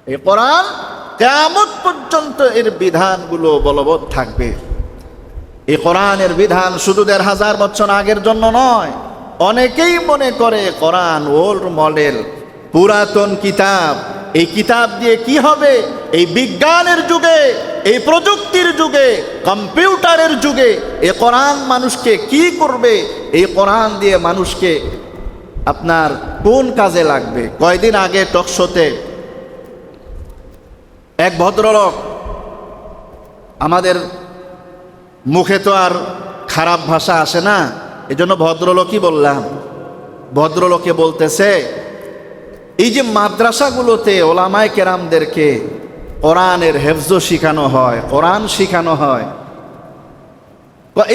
এই কোরআন কিয়ামত পর্যন্ত এর বিধানগুলো বলবৎ থাকবে। এই কোরআনের বিধান শুধু ১,৫০০ বছর আগের জন্য নয়। অনেকেই মনে করে কোরআন ওল্ড মডেল, পুরাতন কিতাব। এই কিতাব দিয়ে কি হবে? এই বিজ্ঞানের যুগে, এই প্রযুক্তির যুগে, কম্পিউটারের যুগে এই কোরআন মানুষকে কি করবে? এই কোরআন দিয়ে মানুষকে আপনার কোন কাজে লাগবে? কয়দিন আগে টকশোতে এক ভদ্রলোক, আমাদের মুখে তো আর খারাপ ভাষা আসে না, এজন্য ভদ্রলোকই বললাম। ভদ্রলোকে বলতেছে, এই যে মাদ্রাসাগুলোতে ওলামায়ে কেরামদেরকে কোরআনের হেফজ শিখানো হয়, কোরআন শিখানো হয়,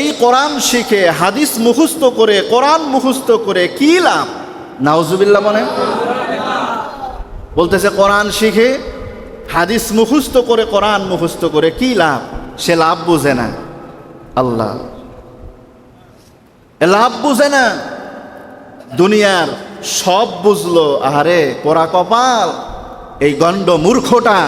এই কোরআন শিখে হাদিস মুখস্থ করে, কোরআন মুখস্থ করে কি লাভ? নাউজুবিল্লাহ বলেন। বলতেছে কোরআন শিখে হাদিস মুখস্থ করে, কোরআন মুখস্থ করে কি লাভ? সে লাভ বুঝে না। আল্লাহ লাভ বুঝে না, দুনিয়ার সব বুঝলো। আরে পোড়া কপাল, এই গণ্ড মূর্খটা,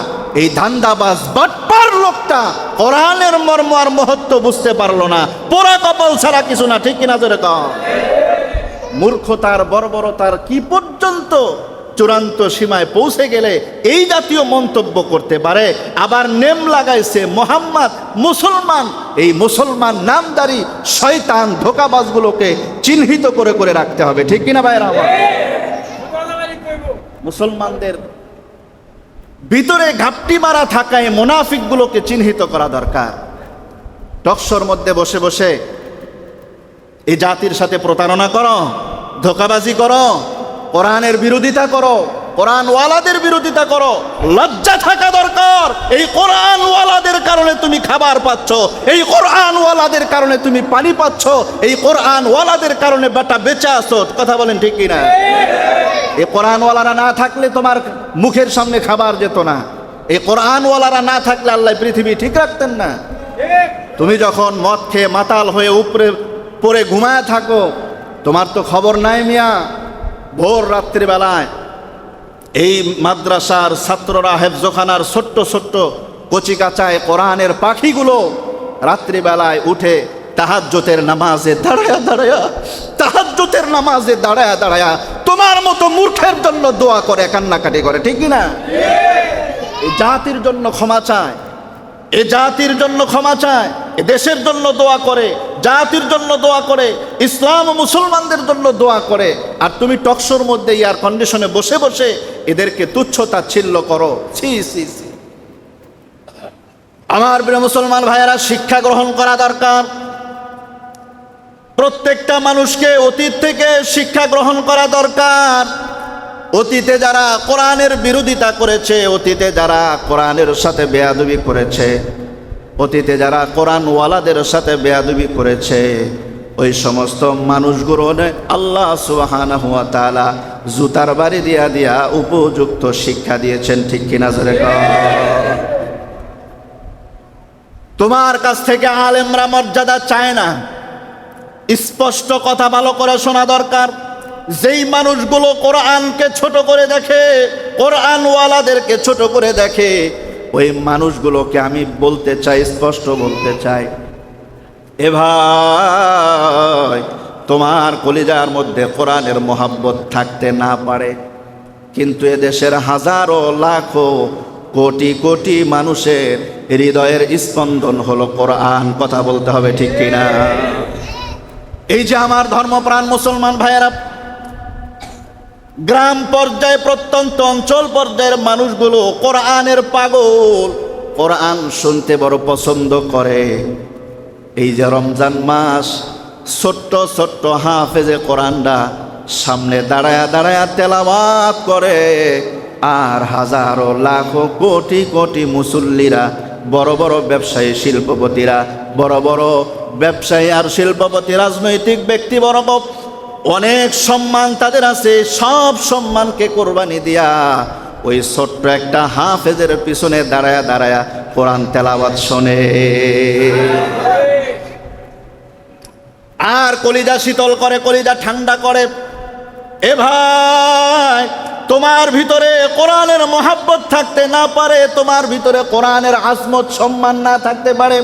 এই ধান্দাবাজ বাটপার লোকটা কোরআনের মর্ম আর মহত্ব বুঝতে পারলো না। পোড়া কপাল ছাড়া কিছু না, ঠিক কিনা জোরে কও? মূর্খতার বর্বরতার কি পর্যন্ত চূড়ান্ত সীমায় পৌঁছে গেলে এই জাতীয় মন্তব্য করতে পারে? আবার নেম লাগাইছে মোহাম্মদ মুসলমান। এই মুসলমান নামদারি শয়তান ধোঁকাবাজগুলোকে চিহ্নিত করে করে রাখতে হবে, ঠিক কিনা ভাইরা আমার? মুসলমানদের ভিতরে ঘাপটি মারা থাকায় মুনাফিকগুলোকে চিহ্নিত করা দরকার। টকশোর মধ্যে বসে বসে এই জাতির সাথে প্রতারণা করো, ধোঁকাবাজি করো, কোরআনের বিরোধিতা করো, কোরআনওয়ালাদের বিরোধিতা করো। লজ্জা থাকা দরকার। এই কোরআনওয়ালাদের কারণে তুমি খাবার পাচ্ছ, এই কোরআনওয়ালাদের কারণে তুমি পানি পাচ্ছ, এই কোরআনওয়ালাদের কারণে বেটা বেঁচে আছো। কথা বলেন ঠিক কিনা? এই কোরআনওয়ালারা না থাকলে তোমার মুখের সামনে খাবার যেত না। এই কোরআনওয়ালারা না থাকলে আল্লাহ পৃথিবী ঠিক রাখতেন না। তুমি যখন মদ খেয়ে মাতাল হয়ে উপরে পরে ঘুমায় থাকো, তোমার তো খবর নাই মিয়া। ভোর রাত্রিবেলায় এই মাদ্রাসার ছাত্ররা, হেফজখানার ছোট্ট ছোট্ট কচিকাচায় কোরআনের পাখিগুলো রাত্রিবেলায় উঠে তাহাজ্জুদের নামাজে দাঁড়ায়া দাঁড়ায়া, তাহাজ্জুদের নামাজে দাঁড়ায়া দাঁড়ায়া তোমার মতো মূর্খের জন্য দোয়া করে, কান্নাকাটি করে, ঠিক কিনা? এই জাতির জন্য ক্ষমা চায়, এ জাতির জন্য ক্ষমা চায়, এ দেশের জন্য দোয়া করে, জাতির জন্য দোয়া করে, ইসলাম ও মুসলমানদের জন্য দোয়া করে। আর তুমি টকশোর মধ্যে এয়ার কন্ডিশনে বসে বসে এদেরকে তুচ্ছ তাচ্ছিল্য করো। ছি ছি ছি। আমার প্রিয় মুসলমান ভাইয়েরা, শিক্ষা গ্রহণ করা দরকার। প্রত্যেকটা মানুষকে অতীত থেকে শিক্ষা গ্রহণ করা দরকার। অতীতে যারা কোরআনের বিরোধিতা করেছে, অতীতে যারা কোরআনের সাথে বেয়াদবি করেছে, অতীতে যারা কোরআনওয়ালাদের সাথে বেয়াদবি করেছে, ওই সমস্ত মানুষগুলো আল্লাহ সুবহানাহু ওয়া তাআলা জুতার বাড়ি দিয়া দিয়া উপযুক্ত শিক্ষা দিয়েছেন, ঠিক কিনা জোরে কও? তোমার কাছ থেকে আলেমরা মর্যাদা চায় না। স্পষ্ট কথা ভালো করে শোনা দরকার। যেই মানুষগুলো কোরআনকে ছোট করে দেখে, কোরআনওয়ালাদেরকে ছোট করে দেখে, ওই মানুষগুলোকে আমি বলতে চাই, স্পষ্ট বলতে চাই, এ ভাই, তোমার কলিজার মধ্যে কোরআনের মহাব্বত থাকতে না পারে, কিন্তু এদেশের হাজারো লাখো কোটি কোটি মানুষের হৃদয়ের স্পন্দন হলো কোরআন। কথা বলতে হবে, ঠিক কিনা? এই যে আমার ধর্মপ্রাণ মুসলমান ভাইয়েরা, গ্রাম পর্যায়ে, প্রত্যন্ত অঞ্চল পর্যায়ের মানুষগুলো কোরআনের পাগল, কোরআন শুনতে বড় পছন্দ করে। এই যে রমজান মাস, ছোট্ট ছোট্ট হাফেজে কোরআনরা সামনে দাঁড়ায়া দাঁড়ায়া তেলাওয়াত করে, আর হাজারো লাখো কোটি কোটি মুসল্লিরা, বড় বড় ব্যবসায়ী শিল্পপতিরা, বড় বড় ব্যবসায়ী আর শিল্পপতি, রাজনৈতিক ব্যক্তিবর্গ, অনেক সম্মান তাদের আছে, সব সম্মানকে কোরবানি দিয়া ওই ছোট্ট একটা হাফেজের পিছনে দাঁড়ায়া দাঁড়ায়া কোরআন তেলাওয়াত শোনে। আর কলিজা শীতল করে, কলিজা ঠান্ডা করে। এ ভাই, তোমার ভিতরে কোরআনের মহাব্বত থাকতে না পারে, তোমার ভিতরে কোরআনের আজমত সম্মান না থাকতে পারে,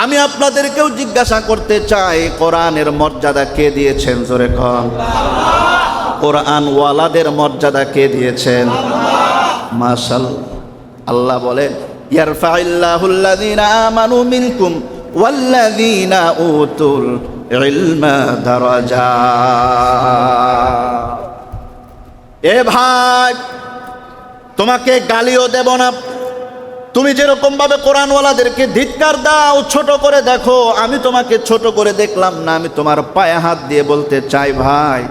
আমি আপনাদেরকেও জিজ্ঞাসা করতে চাই, কোরআনের মর্যাদা কে দিয়েছেন? জোরে কন। কোরআন ওয়ালাদের মর্যাদা কে দিয়েছেন? মাশাআল্লাহ। আল্লাহ বলেন, ইয়ারফাইল্লাহুল্লাযীনা আমানু মিনকুম ওয়াল্লাযীনা উতুল ইলমা দারাজাত। এ ভাই, তোমাকে গালিও দেব না, তুমি যেরকম ভাবে কোরআনওয়ালাদেরকে ধিক্কার দাও, ছোট করে দেখো, আমি তোমাকে ছোট করে দেখলাম না। আমি তোমার পায়ে হাত দিয়ে বলতে চাই ভাই,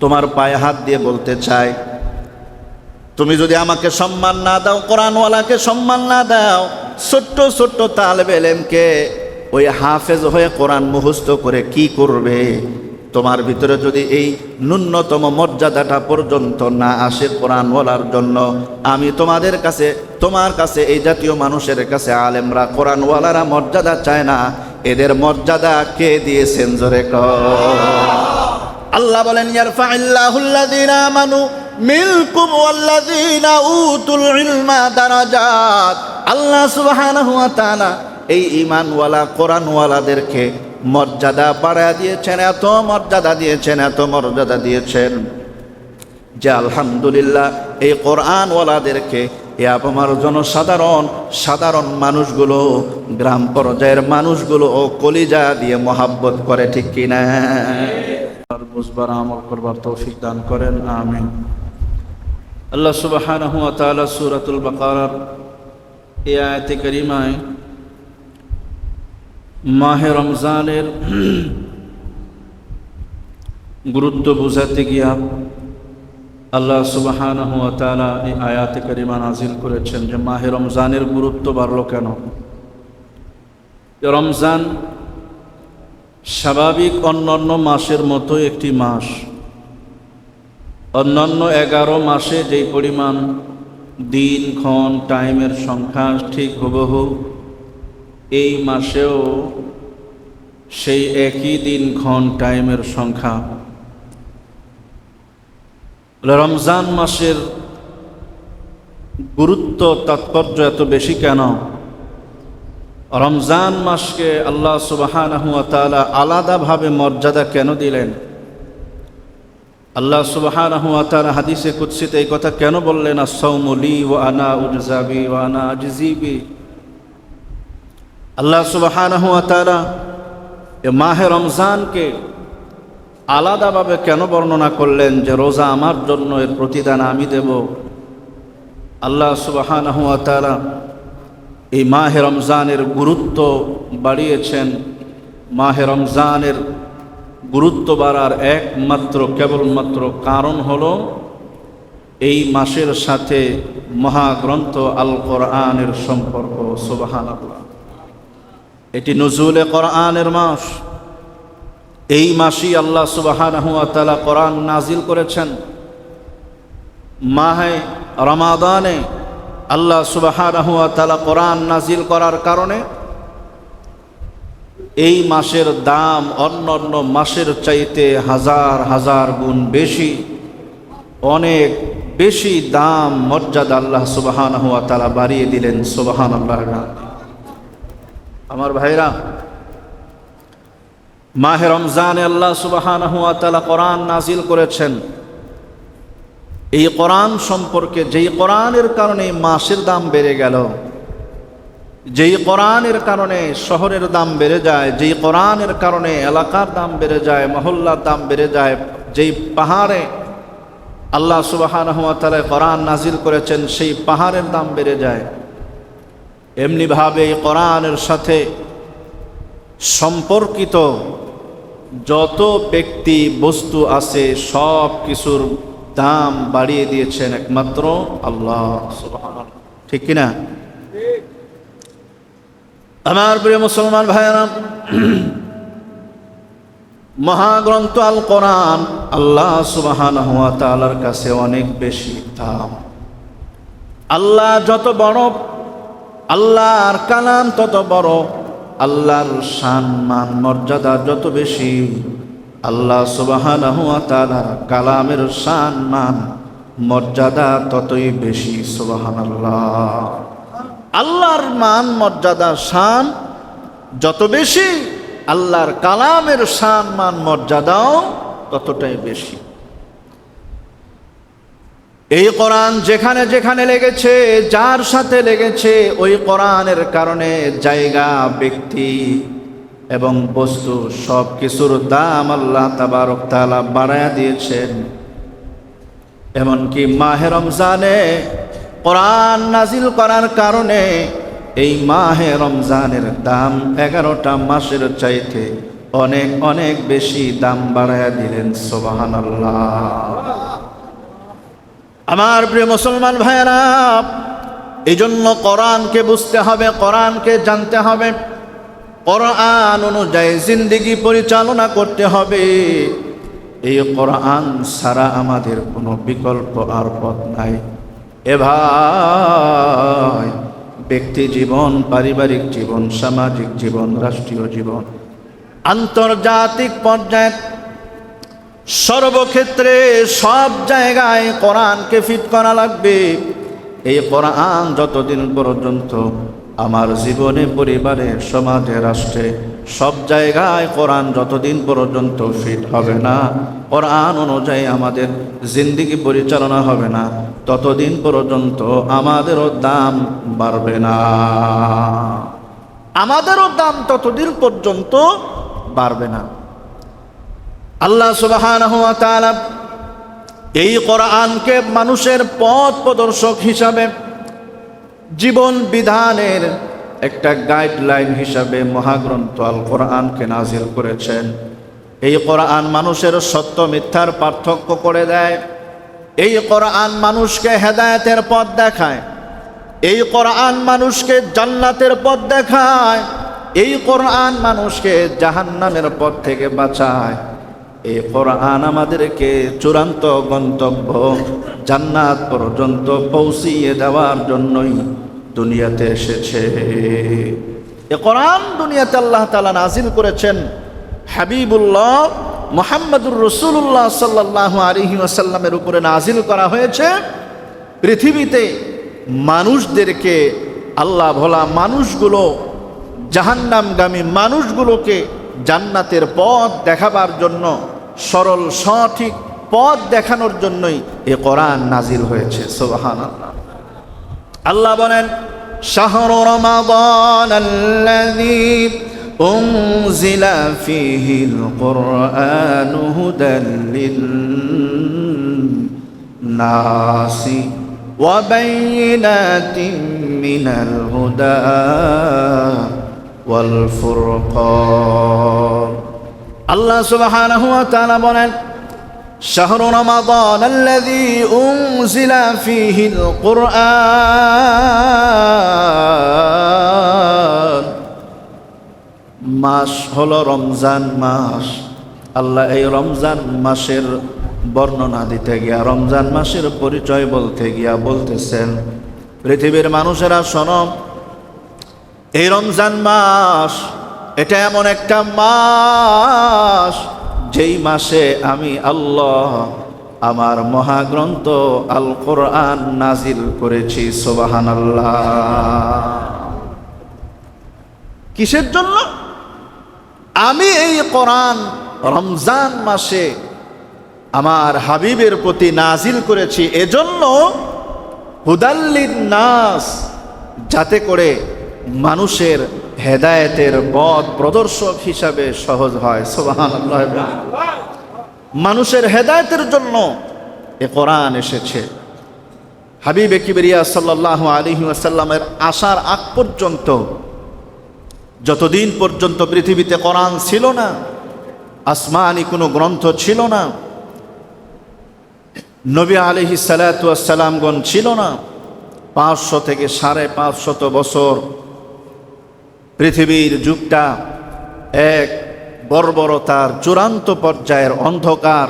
তোমার পায়ে হাত দিয়ে বলতে চাই, তুমি যদি আমাকে সম্মান না দাও, কোরআনওয়ালাকে সম্মান না দাও, ছোট্ট ছোট্ট তালেবে ইলমকে ওই হাফেজ হয়ে কোরআন মুখস্থ করে কি করবে? তোমার ভিতরে যদি এই ন্যূনতম মর্যাদাটা পর্যন্ত না আসে কোরআনওয়ালার জন্য, আমি তোমার কাছে এই জাতীয় মানুষের কাছে, আলেমরা কোরআনওয়ালারা মর্যাদা চায় না, এদের মর্যাদা কে দিয়েছেন? জোরে কর। আল্লাহ বলেন, ইয়ারফাইল্লাহুল্লাযীনা আমানু মিনকুম ওয়াল্লাযীনা উতুল ইলমা দারাজাত। আল্লাহ সুবহানাহু ওয়া তাআলা এই ঈমানওয়ালা কোরআনওয়ালাদেরকে মর্যাদা বাড়ায় দিয়েছেন, এত মর্যাদা দিয়েছেন, এত মর্যাদা দিয়েছেন যে আলহামদুলিল্লাহ এই কোরআনওয়ালাদেরকে আমার সাধারণ মানুষগুলো, গ্রাম পর্যায়ের মানুষগুলো ও কলিজা দিয়ে মহাব্বত করে, ঠিক কিনা? বুঝবার আমল করবার তৌফিক দান করেন, আমিন। আল্লাহ সুবহানাহু ওয়া তাআলা সূরাতুল বাকারার এই আয়াতে কারিমায় মাহে রমজানের গুরুত্ব বুঝাতে গিয়া আল্লাহ সুবহানাহু ওয়া তাআলা এই আয়াতে কারিমা নাজিল করেছেন যে মাহে রমজানের গুরুত্ব বাড়লো কেন? রমজান স্বাভাবিক অন্যান্য মাসের মতো একটি মাস। অন্যান্য 11 মাসে যেই পরিমাণ দিন, ক্ষণ, টাইমের সংখ্যা ঠিক হুবহু এই মাসেও সেই একই দিন, ক্ষণ, টাইমের সংখ্যা। রমজান মাসের গুরুত্ব, তাৎপর্য এত বেশি কেন? রমজান মাসকে আল্লাহ সুবহানাহু ওয়া তাআলা আলাদাভাবে মর্যাদা কেন দিলেন? আল্লাহ সুবহানাহু ওয়া তাআলা হাদিসে কুদসিতে এই কথা কেন বললেন, আস-সাওমু লি ওয়া আনা উজজা বি ওয়া আনা আজজি বি? আল্লাহ সুবহানাহু ওয়া তাআলা এ মাহে রমজানকে আলাদাভাবে কেন বর্ণনা করলেন যে রোজা আমার জন্য, এর প্রতিদান আমি দেব? আল্লাহ সুবহানাহু ওয়া তাআলা এই মাহে রমজানের গুরুত্ব বাড়িয়েছেন। মাহে রমজানের গুরুত্ব বাড়ার কেবলমাত্র কারণ হলো এই মাসের সাথে মহাগ্রন্থ আল কোরআনের সম্পর্ক। সুবহানাল্লাহ। এটি নুজুলে কোরআনের মাস। এই মাসেই আল্লাহ সুবহানাহু ওয়া তাআলা কোরআন নাজিল করেছেন। মাহে রমাদানে আল্লাহ সুবহানাহু ওয়া তাআলা কোরআন নাজিল করার কারণে এই মাসের দাম অন্যান্য মাসের চাইতে হাজার হাজার গুণ বেশি, অনেক বেশি দাম, মর্যাদা আল্লাহ সুবহানাহু ওয়া তাআলা বাড়িয়ে দিলেন। সুবহানাল্লাহ। আমার ভাইরা, মাহে রমজানে আল্লাহ সুবহানাহু ওয়া তাআলা কোরআন নাজিল করেছেন। এই কোরআন সম্পর্কে, যেই কোরআনের কারণে মাসের দাম বেড়ে গেল, যেই কোরআনের কারণে শহরের দাম বেড়ে যায়, যেই কোরআনের কারণে এলাকার দাম বেড়ে যায়, মহল্লার দাম বেড়ে যায়, যেই পাহাড়ে আল্লাহ সুবহানাহু ওয়া তাআলা কোরআন নাজিল করেছেন সেই পাহাড়ের দাম বেড়ে যায়, এমনিভাবে এই কোরআনের সাথে সম্পর্কিত যত ব্যক্তি বস্তু আছে সব কিছুর দাম বাড়িয়ে দিয়েছেন একমাত্র আল্লাহ সুবহানাহু। ঠিক কিনা? আমার প্রিয় মুসলমান ভাইয়েরা, মহাগ্রন্থ আল কোরআন আল্লাহ সুবহানাহু ওয়া তাআলার কাছে অনেক বেশি দাম। আল্লাহ যত বড়, আল্লাহর কালাম তত বড়, আল্লাহর শান মান মর্যাদা যত বেশি, আল্লাহ সুবহানাহু ওয়া তাআলার কালামের শান মান মর্যাদা ততই বেশি। সুবহানাল্লাহ। আল্লাহর মান মর্যাদা শান যত বেশি, আল্লাহর কালামের শান মান মর্যাদাও ততটাই বেশি। এই কোরআন যেখানে যেখানে লেগেছে, যার সাথে লেগেছে, ওই কোরআনের কারণে জায়গা, ব্যক্তি এবং বস্তু সব কিছুর দাম আল্লাহ তাবারক তাআলা বাড়ায়া দিয়েছেন। এমনকি মাহে রমজানে কোরআন নাজিল করার কারণে এই মাহে রমজানের দাম 11টা মাসের চাইতে অনেক অনেক বেশি দাম বাড়ায়া দিলেন। সুবহানাল্লাহ। আমার প্রিয় মুসলমান ভাইয়েরা, এই জন্য কোরআনকে বুঝতে হবে, কোরআনকে জানতে হবে, কোরআন অনুযায়ী জিন্দেগি পরিচালনা করতে হবে। এই কোরআন ছাড়া আমাদের কোনো বিকল্প আর পথ নাই। এ ভাই, ব্যক্তি জীবন, পারিবারিক জীবন, সামাজিক জীবন, রাষ্ট্রীয় জীবন, আন্তর্জাতিক পর্যায়ে সর্বক্ষেত্রে সব জায়গায় কোরআনকে ফিট করা লাগবে। এই কোরআন যতদিন পর্যন্ত আমার জীবনে, পরিবারে, সমাজে, রাষ্ট্রে সব জায়গায় কোরআন যতদিন পর্যন্ত ফিট হবে না, কোরআন অনুযায়ী আমাদের জিন্দেগি পরিচালনা হবে না, ততদিন পর্যন্ত আমাদেরও দাম বাড়বে না। আমাদেরও দাম ততদিন পর্যন্ত বাড়বে না। আল্লাহ সুবহানাহু ওয়া তাআলা এই কোরআনকে মানুষের পথ প্রদর্শক হিসাবে, জীবন বিধানের একটা গাইডলাইন হিসাবে মহাগ্রন্থ আল কোরআনকে নাজিল করেছেন। এই কোরআন মানুষের সত্য মিথ্যার পার্থক্য করে দেয়। এই কোরআন মানুষকে হেদায়েতের পথ দেখায়। এই কোরআন মানুষকে জান্নাতের পথ দেখায়। এই কোরআন মানুষকে জাহান্নামের পথ থেকে বাঁচায়। এই কোরআন আমাদেরকে চূড়ান্ত গন্তব্য জান্নাত পর্যন্ত পৌঁছিয়ে দেওয়ার জন্যই দুনিয়াতে এসেছে। এই কোরআন দুনিয়াতে আল্লাহ তাআলা নাজিল করেছেন হাবিবুল্লাহ মুহাম্মদুর রাসূলুল্লাহ সাল্লাল্লাহু আলাইহি ওয়াসাল্লামের উপরে নাজিল করা হয়েছে পৃথিবীতে মানুষদেরকে, আল্লাহ ভোলা মানুষগুলো, জাহান্নামগামী মানুষগুলোকে জান্নাতের পথ দেখাবার জন্য, সরল সঠিক পথ দেখানোর জন্যই এ কোরআন নাজিল হয়েছে। সুবহানাল্লাহ। আল্লাহ বলেন, শাহরু রমাদানাল্লাযী উনজিলা ফীহিল কুরআনু হুদাল লিন-নাসি ওয়া বাইয়িনাতিন মিনাল হুদা ওয়াল ফুরকান। আল্লাহ সুবহানাহু ওয়া তাআলা বলেন, শাহরু রমাদানাল্লাযী উনজিলা ফীহিল কুরআন, মাস হলো রমজান মাস। আল্লাহ এই রমজান মাসের বর্ণনা দিতে গিয়া, রমজান মাসের পরিচয় বলতে গিয়া বলতেছেন, পৃথিবীর মানুষেরা শোনো, এই রমজান মাস এটা এমন একটা মাস যেই মাসে আমি আল্লাহ আমার মহাগ্রন্থ আল কোরআন নাজিল করেছি। সুবহানাল্লাহ। কিসের জন্য? আমি এই কোরআন রমজান মাসে আমার হাবিবের প্রতি নাজিল করেছি, এজন্য হুদাল লিন-নাস, যাতে করে মানুষের হেদায়েতের পথ প্রদর্শক হিসাবে সহজ হয়। সুবহানাল্লাহ। মানুষের হেদায়েতের জন্য এ কোরআন এসেছে। হাবিবে কিবরিয়া সাল্লাল্লাহু আলাইহি ওয়াসাল্লামের আসার আগ পর্যন্ত, যতদিন পর্যন্ত পৃথিবীতে কোরআন ছিল না, আসমানি কোনো গ্রন্থ ছিল না, নবী আলাইহিস সালাতু ওয়াস সালামগণ ছিল না, 500 থেকে 550 বছর পৃথিবীর যুগটা এক বর্বরতার চূড়ান্ত পর্যায়ের, অন্ধকার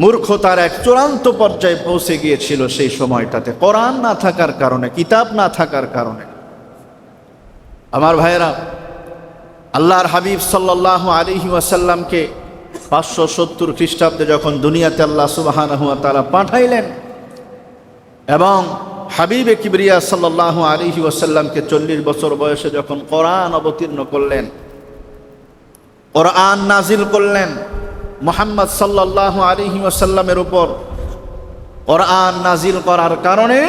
মূর্খতার এক চূড়ান্ত পর্যায়ে পৌঁছে গিয়েছিল। সেই সময়টাতে কোরআন না থাকার কারণে, কিতাব না থাকার কারণে, আমার ভাইয়েরা, আল্লাহর হাবিব সাল্লাল্লাহু আলাইহি ওয়াসাল্লামকে 570 খ্রিস্টাব্দে যখন দুনিয়াতে আল্লাহ সুবহানাহু ওয়া তাআলা পাঠাইলেন এবং হাবিবে কিবরিয়া সাল্লাল্লাহু আলাইহি ওয়াসাল্লামকে 40 বছর বয়সে যখন কোরআন অবতীর্ণ করলেন, কোরআন নাজিল করলেন মুহাম্মদ সাল্লাল্লাহু আলাইহি ওয়াসাল্লামের উপর, কোরআন নাজিল করার কারণে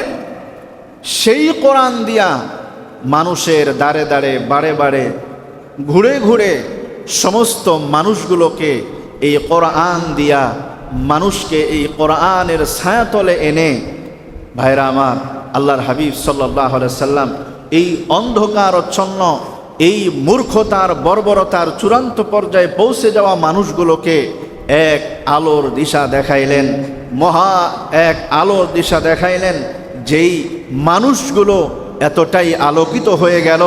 সেই কোরআন দিয়া মানুষের দাঁড়ে দাঁড়ে বাড়ে বাড়ে ঘুরে ঘুরে সমস্ত মানুষগুলোকে এই কোরআন দিয়া মানুষকে এই কোরআনের ছায়াতলে এনে, ভাইরা আমার, আল্লাহর হাবিব সাল্লাল্লাহু আলাইহি সাল্লাম এই অন্ধকারচ্ছন্ন এই মূর্খতার বর্বরতার চূড়ান্ত পর্যায়ে পৌঁছে যাওয়া মানুষগুলোকে এক আলোর দিশা দেখাইলেন, মহা এক আলোর দিশা দেখাইলেন। যেই মানুষগুলো এতটাই আলোকিত হয়ে গেল,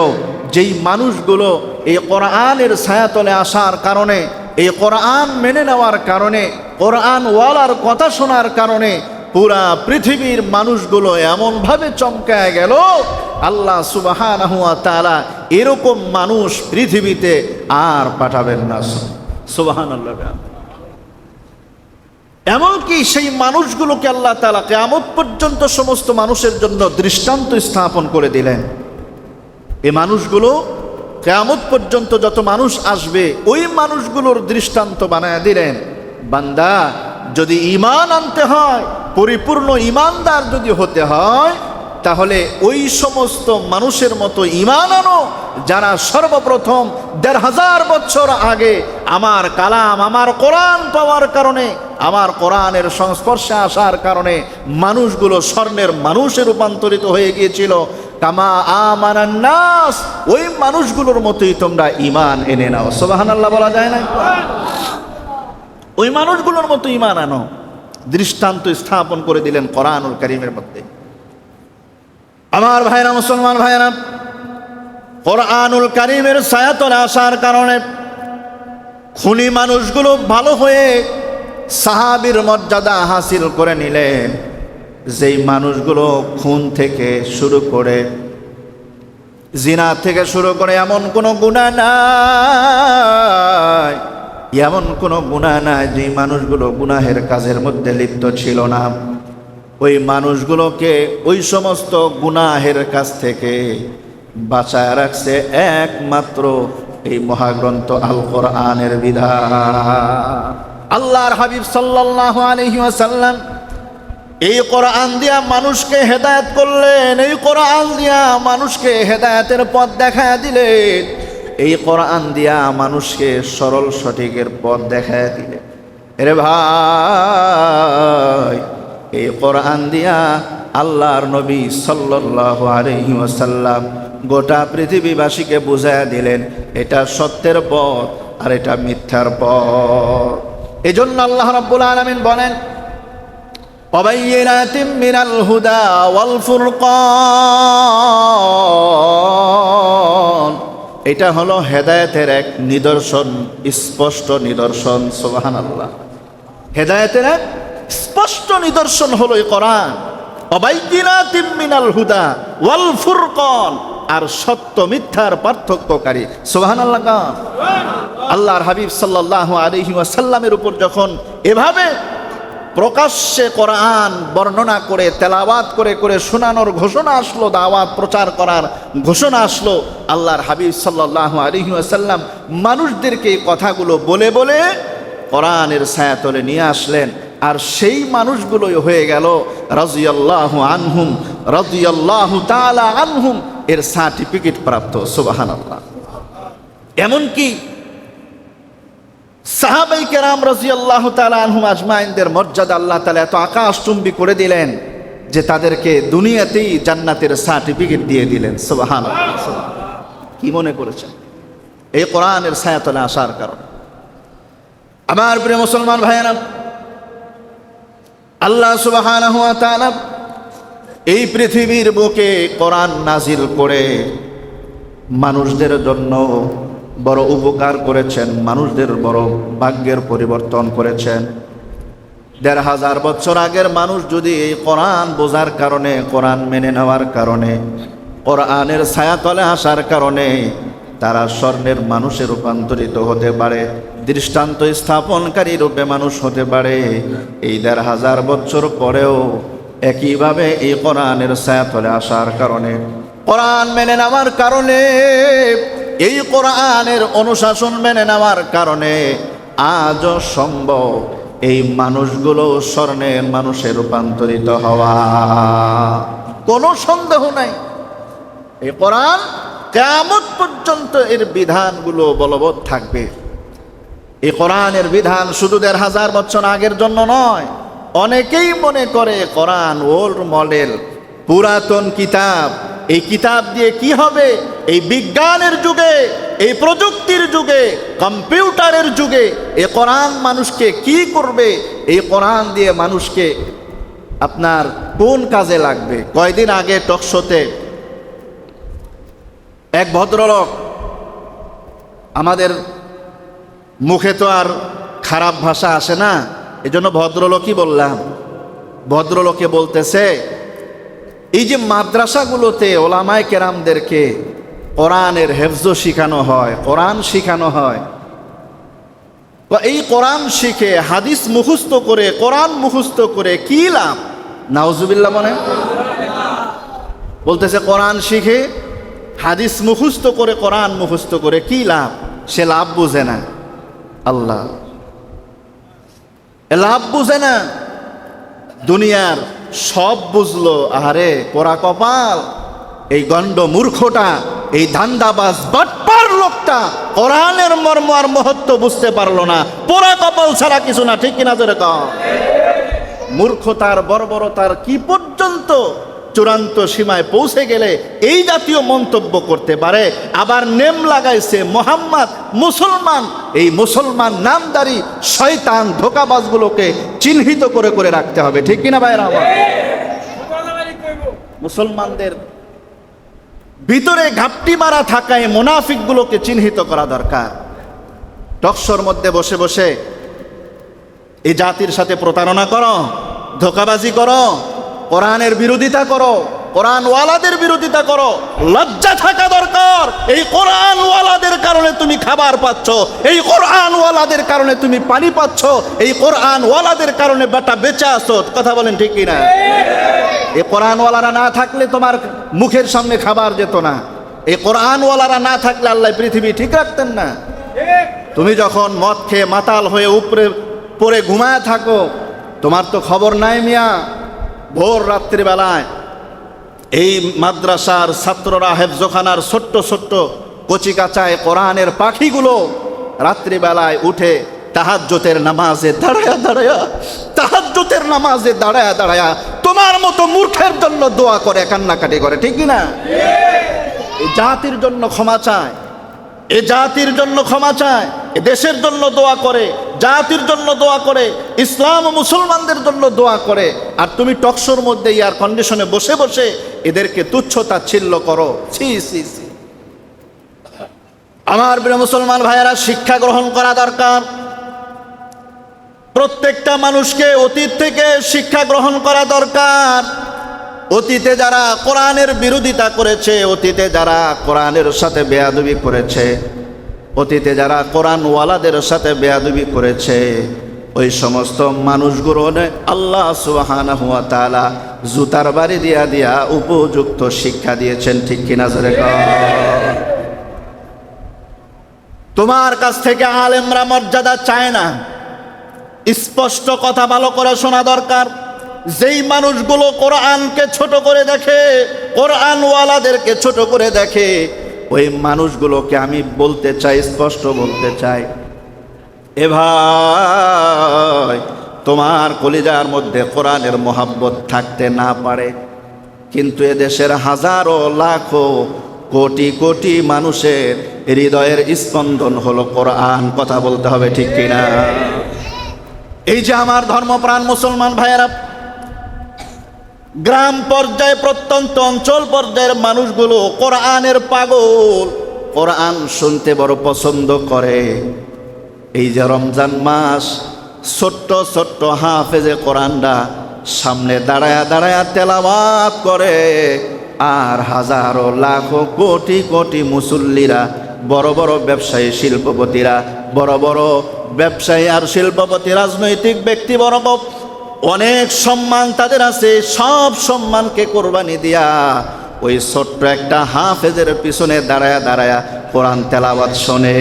যেই মানুষগুলো এই কোরআনের ছায়াতলে আসার কারণে, এই কোরআন মেনে নেওয়ার কারণে, কোরআন ওয়ালার কথা শোনার কারণে পুরা পৃথিবীর মানুষগুলো এমনভাবে চমকায় গেল, আল্লাহ সুবহানাহু ওয়া তাআলা এরকম মানুষ পৃথিবীতে আর পাঠাবেন না। সুবহানাল্লাহ। এমনকি সেই মানুষগুলোকে আল্লাহ তাআলা কিয়ামত পর্যন্ত সমস্ত মানুষের জন্য দৃষ্টান্ত স্থাপন করে দিলেন। এই মানুষগুলো কিয়ামত পর্যন্ত যত মানুষ আসবে ওই মানুষগুলোর দৃষ্টান্ত বানায় দিলেন, বান্দা যদি ঈমান আনতে হয়, পরিপূর্ণ ঈমানদার যদি হতে হয়, তাহলে ওই সমস্ত মানুষের মতো ঈমান আনো যারা সর্বপ্রথম ১৫০০ বছর আগে আমার কালাম, আমার কোরআন পাওয়ার কারণে, আমার কোরআনের সংস্পর্শে আসার কারণে মানুষগুলো স্বর্ণের মানুষে রূপান্তরিত হয়ে গিয়েছিল। কামা আমানান নাস, ওই মানুষগুলোর মতোই তোমরা ঈমান এনে নাও। সুবহানাল্লাহ বলা যায় না? ওই মানুষগুলোর মতো ঈমান আনো, দৃষ্টান্ত স্থাপন করে দিলেন কোরআনুল কারীমের মধ্যে। আমার ভাইরা, মুসলমান ভাইরা, কোরআনুল কারীমের ছায়াতলে আসার কারণে খুনি মানুষগুলো ভালো হয়ে সাহাবীর মর্যাদা হাসিল করে নিলেন। যেই মানুষগুলো খুন থেকে শুরু করে, জিনা থেকে শুরু করে এমন কোনো গুনাহ নাই, এমন কোনো গুনাহ নাই যে মানুষগুলো গুনাহের কাজের মধ্যে লিপ্ত ছিল না, ওই মানুষগুলোকে ওই সমস্ত গুনাহের কাছ থেকে বাঁচায় রাখছে একমাত্র এই মহাগ্রন্থ আল কোরআনের বিধান। আল্লাহর হাবিব সাল্লাল্লাহু আলাইহি ওয়াসাল্লাম এই কোরআন দিয়া মানুষকে হেদায়েত করলেন, এই কোরআন দিয়া মানুষকে হেদায়েতের পথ দেখায় দিলেন, এই কোরআন দিয়া মানুষকে সরল সঠিকের পথ দেখায় দিলেন। এরে ভাই, এই কোরআন দিয়া আল্লাহর নবী সাল্লাল্লাহু আলাইহি ওয়াসাল্লাম গোটা পৃথিবীবাসীকে বুঝায়া দিলেন এটা সত্যের পথ আর এটা মিথ্যার পথ। এজন্য আল্লাহ রাব্বুল আলামিন বলেন, ওয়াবাইয়িনাতিম মিনাল হুদা ওয়াল ফুরকান, এটা হলো হেদায়েতের এক নিদর্শন, স্পষ্ট নিদর্শন। সুবহানাল্লাহ। হেদায়েতের এক স্পষ্ট নিদর্শন হলো এই কোরআন। ওয়াবাইয়িনাতিম মিনাল হুদা ওয়াল ফুরকান, আর সত্য মিথ্যার পার্থক্যকারী। সুবহানাল্লাহ। আল্লাহর হাবিব সাল্লাল্লাহু আলাইহি ওয়াসাল্লামের উপর যখন এভাবে প্রকাশ্যে কোরআন বর্ণনা করে, তেলাওয়াত করে করে শোনানোর ঘোষণা আসলো, দাওয়াত প্রচার করার ঘোষণা আসলো, আল্লাহর হাবিব সাল্লাল্লাহু আলাইহি ওয়াসাল্লাম মানুষদেরকে এই কথাগুলো বলে বলে কোরআনের ছায়াতলে নিয়ে আসলেন। আর সেই মানুষগুলোই হয়ে গেল রাদিয়াল্লাহু আনহুম, রাদিয়াল্লাহু তাআলা আনহুম এর সার্টিফিকেট প্রাপ্ত। সুবহানাল্লাহ। এমনকি সাহাবায়ে কেরাম রাদিয়াল্লাহু তাআলা আনহুম আজমাইনদের মর্যাদা আল্লাহ তাআলা এত আকাশচুম্বী করে দিলেন যে তাদেরকে দুনিয়াতেই জান্নাতের সার্টিফিকেট দিয়ে দিলেন। সুবহানাল্লাহ। কি মনে করেছেন? এই কোরআনের ছায়াতলে আসার কারণে। আমার প্রিয় মুসলমান ভাইয়েরা, আল্লাহ সুবহানাহু ওয়া তাআলা এই পৃথিবীর বুকে কোরআন নাজিল করে মানুষদের জন্য বড় উপকার করেছেন, মানুষদের বড় ভাগ্যের পরিবর্তন করেছেন। ১৫০০ বছর আগের মানুষ যদি এই কোরআন বোঝার কারণে, কোরআন মেনে নেওয়ার কারণে, কোরআনের ছায়াতলে আসার কারণে তারা স্বর্ণের মানুষে রূপান্তরিত হতে পারে, দৃষ্টান্ত স্থাপনকারী রূপে মানুষ হতে পারে। এই ১৫০০ বছর পরেও একইভাবে এই কোরআনের ছায়াতলে আসার কারণে, কোরআন মেনে নেওয়ার কারণে, এই কোরআনের অনুশাসন মেনে নেওয়ার কারণে আজও সম্ভব এই মানুষগুলো স্বর্ণের মানুষে রূপান্তরিত হওয়া, কোনো সন্দেহ নাই। এই কোরআন কিয়ামত পর্যন্ত এর বিধানগুলো বলবৎ থাকবে। এই কোরআনের বিধান শুধু ১৫০০ বছর আগের জন্য নয়। অনেকেই মনে করে কোরআন ওল্ড মডেল, পুরাতন কিতাব। এই কিতাব দিয়ে কি হবে? এই বিজ্ঞানের যুগে, এই প্রযুক্তির যুগে, কম্পিউটারের যুগে এই কোরআন মানুষকে কি করবে? এই কোরআন দিয়ে মানুষকে আপনার কোন কাজে লাগবে? কয়দিন আগে টকশোতে এক ভদ্রলোক, আমাদের মুখে তো আর খারাপ ভাষা আসে না, এজন্য ভদ্রলোকই বললাম। ভদ্রলোকে বলতেছে, এই যে মাদ্রাসাগুলোতে ওলামায়ে কেরামদেরকে কোরআনের হেফজ শিখানো হয়, কোরআন শিখানো হয়, এই কোরআন শিখে হাদিস মুখস্থ করে, কোরআন মুখস্থ করে কি লাভ? নাউজুবিল্লাহ মনে বলতেছে, কোরআন শিখে হাদিস মুখস্থ করে, কোরআন মুখস্থ করে কি লাভ? সে লাভ বুঝে না। আল্লাহ লাভ বুঝে না, দুনিয়ার সব বুঝলো। আহারে পোড়া কপাল, এই গণ্ড মূর্খটা, এই ধান্দাবাজ বাটপার লোকটা কোরআনের মর্ম আর মহত্ব বুঝতে পারলো না। পোড়া কপাল ছাড়া কিছু না, ঠিক কিনা জোরে কও? মূর্খতার বর্বরতার কি পর্যন্ত চূড়ান্ত সীমায় পৌঁছে গেলে এই জাতীয় মন্তব্য করতে পারে? আবার নেম লাগাইছে মোহাম্মদ মুসলমান। এই মুসলমান নামদারি শয়তান ধোঁকাবাজগুলোকে চিহ্নিত করে করে রাখতে হবে, ঠিক কিনা ভাইরা আমার? মুসলমানদের ভিতরে ঘাপটি মারা থাকায় মুনাফিকগুলোকে চিহ্নিত করা দরকার। টকশোর মধ্যে বসে বসে এই জাতির সাথে প্রতারণা করো, ধোঁকাবাজি করো, কোরআনের বিরোধিতা করো, কোরআনওয়ালাদের বিরোধিতা করো। লজ্জা থাকা দরকার। এই কোরআনওয়ালাদের কারণে তুমি খাবার পাচ্ছ, এই কোরআনওয়ালাদের কারণে তুমি পানি পাচ্ছ, এই কোরআনওয়ালাদের কারণে বেটা বেঁচে আছো। কথা বলেন ঠিক কিনা? এই কোরআনওয়ালারা না থাকলে তোমার মুখের সামনে খাবার যেত না। এই কোরআনওয়ালারা না থাকলে আল্লাহ পৃথিবী ঠিক রাখতেন না। তুমি যখন মদ খেয়ে মাতাল হয়ে উপরে পরে ঘুমায় থাকো, তোমার তো খবর নাই মিয়া। ভোর রাত্রিবেলায় এই মাদ্রাসার ছাত্ররা, হেফজখানার ছোট্ট ছোট্ট কচিকাচায় কোরআনের পাখিগুলো রাত্রিবেলায় উঠে তাহাজ্জুদের নামাজে দাঁড়ায়া দাঁড়ায়া, তাহাজ্জুদের নামাজে দাঁড়ায়া দাঁড়ায়া তোমার মতো মূর্খের জন্য দোয়া করে, কান্নাকাটি করে, ঠিক কিনা? এই জাতির জন্য ক্ষমা চায়, এ জাতির জন্য ক্ষমা চায়, এ দেশের জন্য দোয়া করে, জাতির জন্য দোয়া করে, ইসলাম ও মুসলমানদের জন্য দোয়া করে। আর তুমি টকশোর মধ্যে এয়ার কন্ডিশনে বসে বসে এদেরকে তুচ্ছ তাচ্ছিল্য করো। ছি ছি ছি। আমার প্রিয় মুসলমান ভাইয়েরা, শিক্ষা গ্রহণ করা দরকার। প্রত্যেকটা মানুষকে অতীত থেকে শিক্ষা গ্রহণ করা দরকার। অতীতে যারা কোরআনের বিরোধিতা করেছে, অতীতে যারা কোরআনের সাথে বেয়াদবি করেছে, অতীতে যারা কোরআনওয়ালাদের সাথে বেয়াদবি করেছে, ওই সমস্ত মানুষগুলো আল্লাহ সুবহানাহু ওয়া তাআলা জুতার বাড়ি দিয়া দিয়া উপযুক্ত শিক্ষা দিয়েছেন, ঠিক কিনা জোরে কও? তোমার কাছ থেকে আলেমরা মর্যাদা চায় না। স্পষ্ট কথা ভালো করে শোনা দরকার। যেই মানুষগুলো কোরআনকে ছোট করে দেখে, কোরআনওয়ালাদেরকে ছোট করে দেখে, ওই মানুষগুলোকে আমি বলতে চাই, স্পষ্ট বলতে চাই, এ ভাই, তোমার কলিজার মধ্যে কোরআনের মহাব্বত থাকতে না পারে, কিন্তু এদেশের হাজারো লাখো কোটি কোটি মানুষের হৃদয়ের স্পন্দন হলো কোরআন। কথা বলতে হবে, ঠিক কিনা? এই যে আমার ধর্মপ্রাণ মুসলমান ভাইয়েরা, গ্রাম পর্যায়ে, প্রত্যন্ত অঞ্চল পর্যায়ের মানুষগুলো কোরআনের পাগল, কোরআন শুনতে বড় পছন্দ করে। এই যে রমজান মাস, ছোট্ট ছোট্ট হাফেজে কোরআনরা সামনে দাঁড়ায়া দাঁড়ায়া তেলাওয়াত করে, আর হাজারো লাখো কোটি কোটি মুসল্লিরা বড় বড় ব্যবসায়ী শিল্পপতিরা, বড় বড় ব্যবসায়ী আর শিল্পপতি, রাজনৈতিক ব্যক্তিবর্গ, অনেক সম্মান তাদের আছে। সব সম্মানকে কোরবানি দিয়া ওই ছোট্ট একটা হাফেজের পিছনে দাঁড়ায়া দাঁড়ায়া কোরআন তেলাওয়াত শোনে,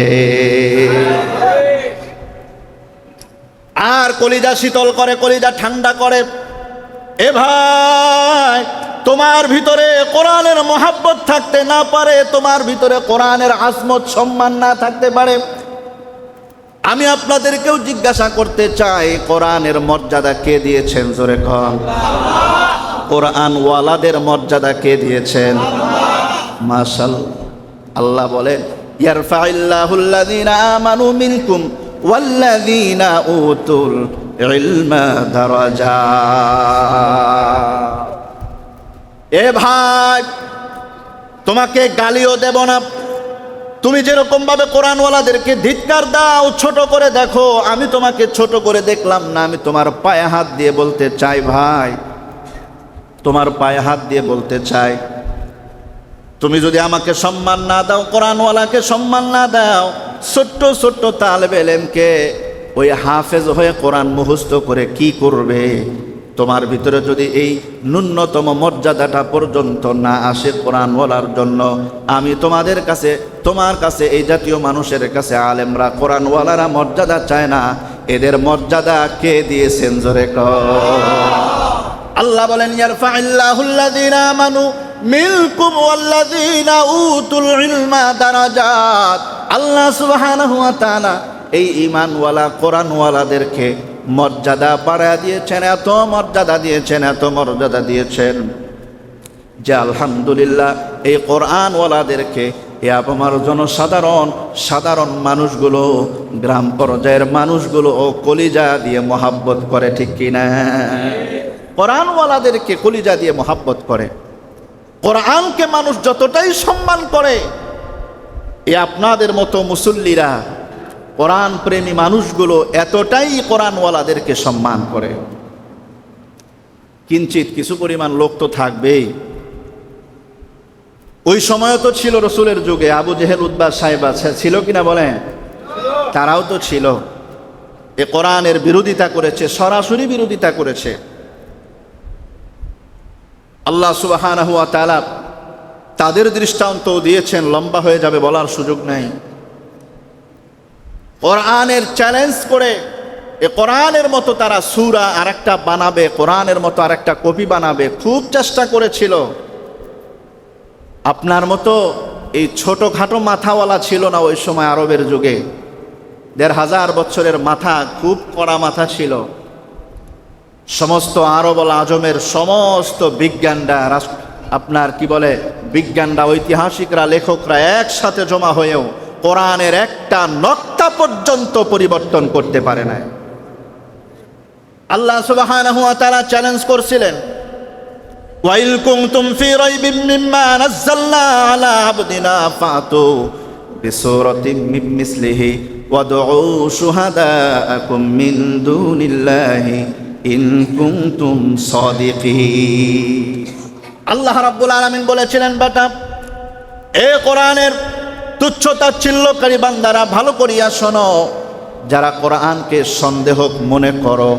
আর কলিজা শীতল করে, কলিজা ঠান্ডা করে। এ ভাই, তোমার ভিতরে কোরআনের মহাব্বত থাকতে না পারে, তোমার ভিতরে কোরআনের আজমত সম্মান না থাকতে পারে। আমি আপনাদেরকেও জিজ্ঞাসা করতে চাই, কোরআনের মর্যাদা কে দিয়েছেন? জোরে কন। কোরআন ওয়ালাদের মর্যাদা কে দিয়েছেন? মাশাআল্লাহ। আল্লাহ বলেন, ইয়ারফাইল্লাহুল্লাযীনা আমানু মিনকুম ওয়াল্লাযীনা উতুল ইলমা দারাজাত। এ ভাই, তোমাকে গালিও দেব না। তুমি যেরকম ভাবে কোরআনওয়ালাদেরকে ধিক্কার দাও, ছোট করে দেখো, আমি তোমাকে ছোট করে দেখলাম না। আমি তোমার পায়ে হাত দিয়ে বলতে চাই ভাই, তোমার পায়ে হাত দিয়ে বলতে চাই, তুমি যদি আমাকে সম্মান না দাও, কোরআনওয়ালাকে সম্মান না দাও, ছোট্ট ছোট্ট তালেবে ইলমকে ওই হাফেজ হয়ে কোরআন মুখস্থ করে কি করবে? তোমার ভিতরে যদি এই ন্যূনতম মর্যাদাটা পর্যন্ত না আসে কোরআনওয়ালার জন্য, আমি তোমার কাছে এই জাতীয় মানুষের কাছে, আলেমরা কোরআনওয়ালারা মর্যাদা চায় না, এদের মর্যাদা কে দিয়েছেন? জোরে কর। আল্লাহ বলেন, ইয়ারফাইল্লাহুল্লাযীনা আমানু মিনকুম ওয়াল্লাযীনা উতুল ইলমা দারাজাত। আল্লাহ সুবহানাহু ওয়া তাআলা এই ঈমানওয়ালা কোরআনওয়ালাদেরকে মর্যাদা বাড়ায় দিয়েছেন, এত মর্যাদা দিয়েছেন, এত মর্যাদা দিয়েছেন যে আলহামদুলিল্লাহ এই কোরআনওয়ালাদেরকে আমার সাধারণ মানুষগুলো, গ্রাম পর্যায়ের মানুষগুলো ও কলিজা দিয়ে মহাব্বত করে, ঠিক কিনা? কোরআনওয়ালাদেরকে কলিজা দিয়ে মহাব্বত করে। কোরআনকে মানুষ যতটাই সম্মান করে, এ আপনাদের মতো মুসল্লিরা, কোরআন প্রেমী মানুষগুলো এতটাই কোরআনওয়ালাদেরকে সম্মান করে। কিঞ্চিত কিছু পরিমাণ লোক তো থাকবেই। ওই সময় তো ছিল রসুলের যুগে আবু জেহেল, উতবা, সাইবা ছিল কিনা বলেন? তারাও তো ছিল, এ কোরআনের বিরোধিতা করেছে, সরাসরি বিরোধিতা করেছে। আল্লাহ সুবহানাহু ওয়া তাআলা তাদের দৃষ্টান্ত দিয়েছেন, লম্বা হয়ে যাবে, বলার সুযোগ নাই। কোরআনের চ্যালেঞ্জ করে, এ কোরআনের মতো তারা সূরা আরেকটা বানাবে, কোরআনের মতো আরেকটা কপি বানাবে, খুব চেষ্টা করেছিল। আপনার মতো এই ছোটখাটো মাথাওয়ালা ছিল না ওই সময় আরবের যুগে। ১৫০০ বছরের মাথা, খুব কড়া মাথা ছিল। সমস্ত আরব ও আজমের সমস্ত বিজ্ঞানরা, আপনার কি বলে, বিজ্ঞানরা, ঐতিহাসিকরা, লেখকরা একসাথে জমা হয়েও কোরআনের একটা নক্তা পর্যন্ত পরিবর্তন করতে পারে না। আল্লাহ সুবহানাহু ওয়া তাআলা চ্যালেঞ্জ করছিলেন, ওয়াইল কুনতুম ফি রাইবিম মিম্মা নাযালনা আলা আবদিনা ফাতু বিসূরাতিম মিন মিসলিহি ওয়াদউ শুহাদাআকুম মিন দুনিল্লাহি ইন কুনতুম সাদিকিন। আল্লাহ রাব্বুল আলামিন বলেছিলেন, বেটা, এ কোরআনের তুচ্ছ তাচ্ছিল্যকারী বান্দারা, ভালো করিয়া শোনো, যারা কোরআনকে সন্দেহ মনে করো,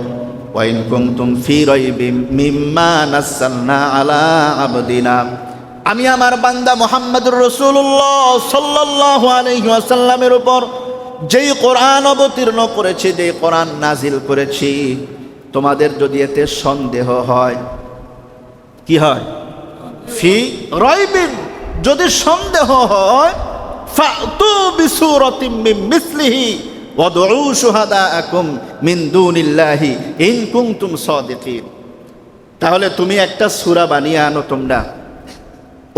ওয়াইন কুনতুম ফি রাইবিম মিম্মা নাযালনা আলা আবদিনা, আমি আমার বান্দা মুহাম্মদুর রাসূলুল্লাহ সাল্লাল্লাহু আলাইহি ওয়াসাল্লামের উপর যেই কোরআন অবতীর্ণ করেছি, যেই কোরআন নাজিল করেছি, তোমাদের যদি এতে সন্দেহ হয়, কি হয়? ফি রাইবিন, যদি সন্দেহ হয়, ফাতু বিসূরাতিম মিন মিসলিহি ওয়াদউ শুহাদাআকুম মিন দুনিল্লাহি ইন কুনতুম সাদিকিন। তাহলে তুমি একটা সূরা বানিয়ে আনো, তোমরা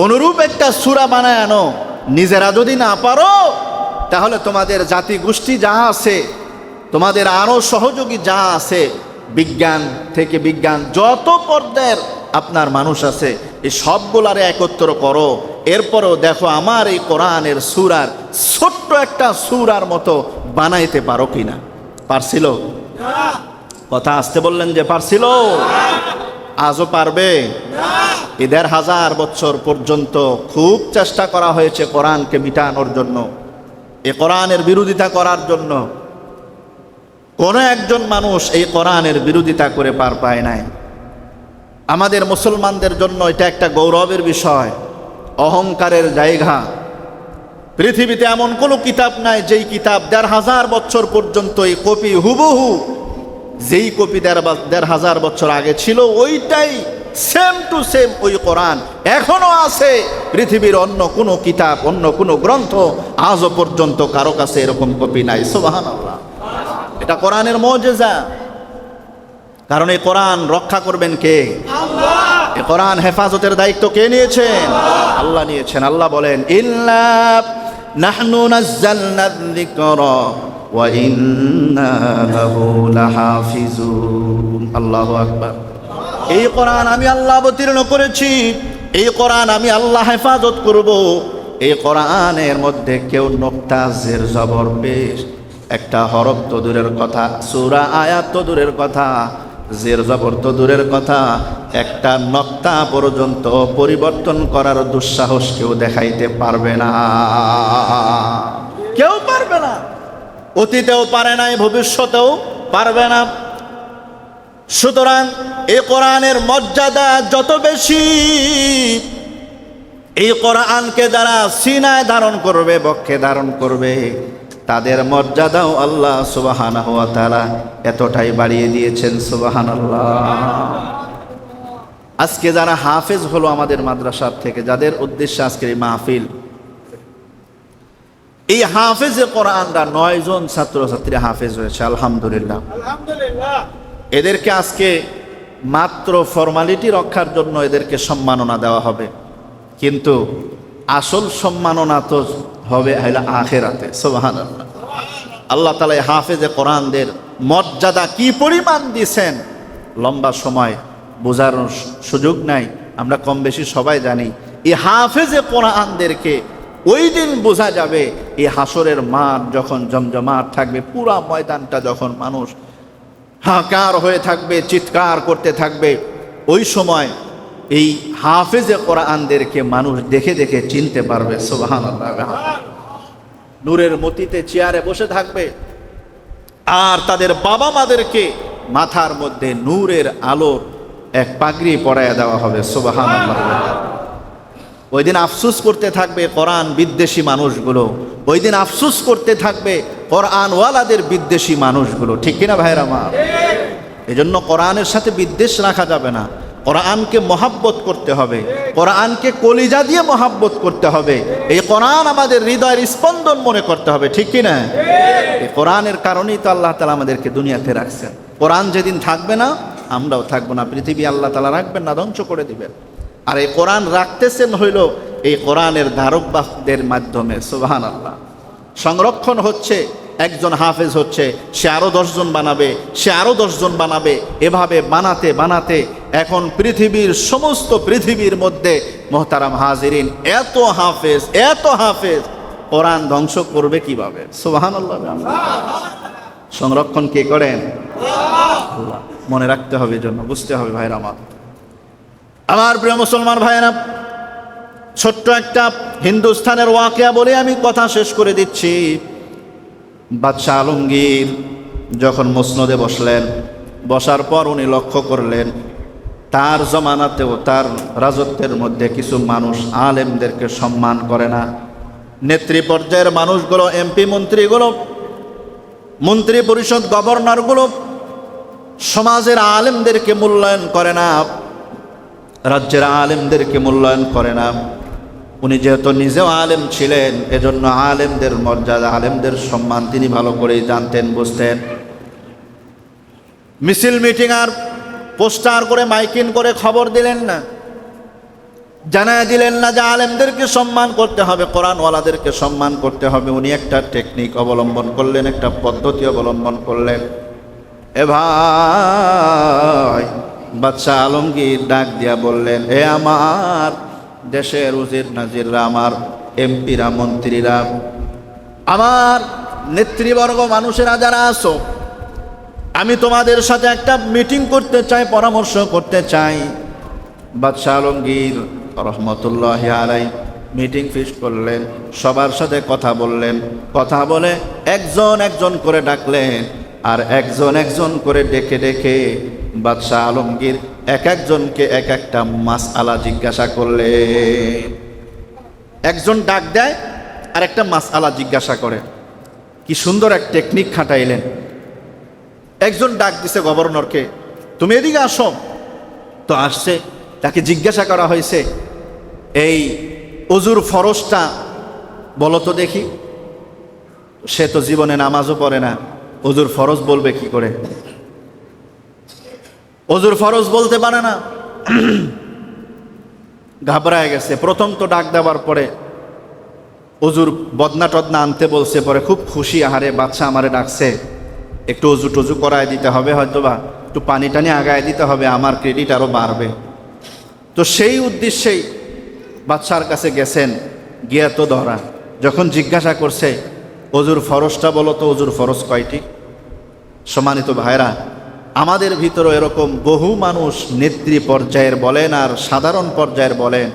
অনুরূপ একটা সূরা বানায় আনো। নিজেরা যদি না পারো, তাহলে তোমাদের জাতি গোষ্ঠী যা আছে, তোমাদের আরো সহযোগী যা আছে, বিজ্ঞান থেকে বিজ্ঞান যত পর্যায়ের আপনার মানুষ আছে, এই সবগুলারে একত্র করো। এরপরও দেখো আমার এই কোরআনের সূরার ছোট্ট একটা সূরার মতো বানাইতে পারো কিনা। পারছিল? কথা আসতে বললেন যে পারছিল? আজও পারবে? ১৫০০ বছর পর্যন্ত খুব চেষ্টা করা হয়েছে কোরআনকে মিটানোর জন্য। এই কোরআনের বিরোধিতা করার জন্য কোনো একজন মানুষ এই কোরআনের বিরোধিতা করে পার পায় নাই। আমাদের মুসলমানদের জন্য এটা একটা গৌরবের বিষয়, অহংকারের জায়গা। পৃথিবীতে এমন কোনো কিতাব নাই যেই কিতাব ১৫০০ বছর পর্যন্ত এই কপি হুবহু যেই কপি ১৫০০ বছর আগে ছিল ওইটাই সেম টু সেম ওই কোরআন এখনো আছে। পৃথিবীর অন্য কোনো কিতাব, অন্য কোনো গ্রন্থ আজও পর্যন্ত কারো কাছে এরকম কপি নাই। সুবহানাল্লাহ, এটা কোরআনের মুজিজা। কারণ এই কোরআন রক্ষা করবেন কে? আল্লাহ। এই কোরআন হেফাজতের দায়িত্ব কে নিয়েছেন? আল্লাহ নিয়েছেন। আল্লাহ বলেন, ইল্লা নাহনু নাযালনা যিকরা ওয়া ইন্না লাহু লাহাফিজুন। আল্লাহু আকবার। এই কোরআন আমি আল্লাহ অবতীর্ণ করেছি, এই কোরআন আমি আল্লাহ হেফাজত করব। এই কোরআনের মধ্যে কেউ নোক্তা জের জবর পেশ একটা হরফ তো দূরের কথা, সূরা আয়াত তো দূরের কথা, জের জবর তো দূরের কথা, একটা নক্তা পর্যন্ত পরিবর্তন করার দুঃসাহস কেউ দেখাইতে পারবে না, কেউ পারবে না। অতীতেও পারে নাই, ভবিষ্যতেও পারবে না। সুতরাং এই কোরআনের মর্যাদা যত বেশি, এই কোরআনকে যারা সিনায় ধারণ করবে, বক্ষে ধারণ করবে, তাদের মর্যাদাও আল্লাহ সুবহানাহু ওয়া তাআলা এতটাই বাড়িয়ে দিয়েছেন। সুবহানাল্লাহ। আজকে যারা হাফেজ হলো আমাদের মাদ্রাসার থেকে, যাদের উদ্দেশ্যে আজকের এই মাহফিল, এই হাফেজে কোরআনরা 9 জন ছাত্রছাত্রী হাফেজ হয়েছে। আলহামদুলিল্লাহ, আলহামদুলিল্লাহ। এদেরকে আজকে মাত্র ফর্মালিটি রক্ষার জন্য এদেরকে সম্মাননা দেওয়া হবে, কিন্তু আসল সম্মাননা তো হবে আখিরাতে। সুবহানাল্লাহ। আল্লাহ তাআলা হাফেজে কোরআনদের মর্যাদা কি পরিমাণ দিয়েছেন লম্বা সময় বোঝার সুযোগ নাই, আমরা কম বেশি সবাই জানি। এই হাফেজে কোরআনদেরকে ওই দিন বোঝা যাবে, এই হাসরের মাঠ যখন জমজমাট থাকবে, পুরা ময়দানটা যখন মানুষ হাহাকার হয়ে থাকবে, চিৎকার করতে থাকবে, ওই সময় এই হাফেজে কোরআনদেরকে মানুষ দেখে দেখে চিনতে পারবে। সুবহানাল্লাহ। নূরের মতিতে চেয়ারে বসে থাকবে, আর তাদের বাবা মাদেরকে মাথার মধ্যে নূরের আলোর এক পাগড়ি পরাইয়া দেওয়া হবে। সুবহানাল্লাহ। ওই দিন আফসোস করতে থাকবে কোরআন বিদ্বেষী মানুষগুলো, ওই দিন আফসোস করতে থাকবে কোরআনওয়ালাদের বিদ্বেষী মানুষগুলো। ঠিক কিনা ভাইরা আমার? এই জন্য কোরআনের সাথে বিদ্বেষ রাখা যাবে না, কোরআনকে মহাব্বত করতে হবে, কোরআনকে কলিজা দিয়ে মহাব্বত করতে হবে। এই কোরআন আমাদের হৃদয়ের স্পন্দন মনে করতে হবে। ঠিক কিনা? এই কোরআনের কারণেই তো আল্লাহ তাআলা আমাদেরকে দুনিয়াতে রাখছেন। কোরআন যেদিন থাকবে না, আমরাও থাকবো না, পৃথিবী আল্লাহ তাআলা রাখবেন না, ধ্বংস করে দিবেন। আর এই কোরআন রাখতেছেন হইল এই কোরআনের ধারকবাহকদের মাধ্যমে। সুবহানাল্লাহ। সংরক্ষণ হচ্ছে, একজন হাফেজ হচ্ছে, সে আরো 10 জন বানাবে, সে আরো 10 জন বানাবে, এভাবে বানাতে বানাতে এখন সমস্ত পৃথিবীর মধ্যে মুহতারাম হাজিরিন এত হাফেজ কোরআন ধ্বংস করবে কিভাবে? সুবহানাল্লাহ। সংরক্ষণ কে করেন? আল্লাহ। মনে রাখতে হবে, জন্য বুঝতে হবে ভাইরা আমার প্রিয় মুসলমান ভাইরা। ছোট্ট একটা হিন্দুস্তানের ওয়াকিয়া বলে আমি কথা শেষ করে দিচ্ছি। বাদশাহ আলমগীর যখন মসনদে বসলেন, বসার পর উনি লক্ষ্য করলেন তার জমানাতেও তার রাজত্বের মধ্যে কিছু মানুষ আলেমদেরকে সম্মান করে না। নেত্রী পর্যায়ের মানুষগুলো, এমপি মন্ত্রীগুলো, মন্ত্রী পরিষদ গভর্নরগুলো সমাজের আলেমদেরকে মূল্যায়ন করে না, রাজ্যের আলেমদেরকে মূল্যায়ন করে না। উনি যেহেতু নিজেও আলেম ছিলেন, এজন্য আলেমদের মর্যাদা, আলেমদের সম্মান তিনি ভালো করেই জানতেন, বুঝতেন। মিছিল মিটিং আর পোস্টার করে মাইকিং করে খবর দিলেন না, জানায় দিলেন না যে আলেমদেরকে সম্মান করতে হবে, কোরআনওয়ালাদেরকে সম্মান করতে হবে। উনি একটা টেকনিক অবলম্বন করলেন, একটা পদ্ধতি অবলম্বন করলেন। এ ভাই, বাদশাহ আলমগীর ডাক দিয়া বললেন, এ আমার দেশের উজির নাজিররা, আমার এমপিরা, মন্ত্রীরা, আমার নেতৃবর্গ, মানুষেরা যারা আছো, আমি তোমাদের সাথে একটা মিটিং করতে চাই, পরামর্শ করতে চাই। বাদশাহ আলমগীর রহমতুল্লাহি আলাইহি মিটিং ফিক্স করলেন, সবার সাথে কথা বললেন, কথা বলে একজন একজন করে ডাকলেন, আর একজন একজন করে ডেকে ডেকে বাদশাহ আলমগীর এক একজনকে এক একটা মাসআলা জিজ্ঞাসা করলেন। একজন ডাক দেয় আর একটা মাসআলা জিজ্ঞাসা করে। কি সুন্দর এক টেকনিক খাটাইলেন। একজন ডাক দিছে গভর্নরকে, তুমি এদিকে আসো। তো আসছে, তাকে জিজ্ঞাসা করা হয়েছে, এই অজুর ফরজটা বলো তো দেখি। সে তো জীবনে নামাজও পড়ে না, অজুর ফরজ বলবে কি করে? অজুর ফরজ বলতে পারে না। ঘাবড়ায় গেছে। প্রথম তো ডাক দেওয়ার পরে অজুর বদনা টদনা আনতে বলছে, পরে খুব খুশি, আহারে বাচ্চা আমারে ডাকছে, একটু অজু টজু করায় দিতে হবে, হয়তোবা একটু পানি টানি আগায় দিতে হবে, আমার ক্রেডিট আরও বাড়বে। তো সেই উদ্দেশ্যেই বাদশার কাছে গেছেন। গিয়া তো ধরা, যখন জিজ্ঞাসা করছে অজুর ফরজটা বলো তো, অজুর ফরজ কয়টি? সম্মানিত ভাইরা, আমাদের ভিতরে এরকম বহু মানুষ, নেত্রী পর্যায়ের বলেন আর সাধারণ পর্যায়ের বলেন,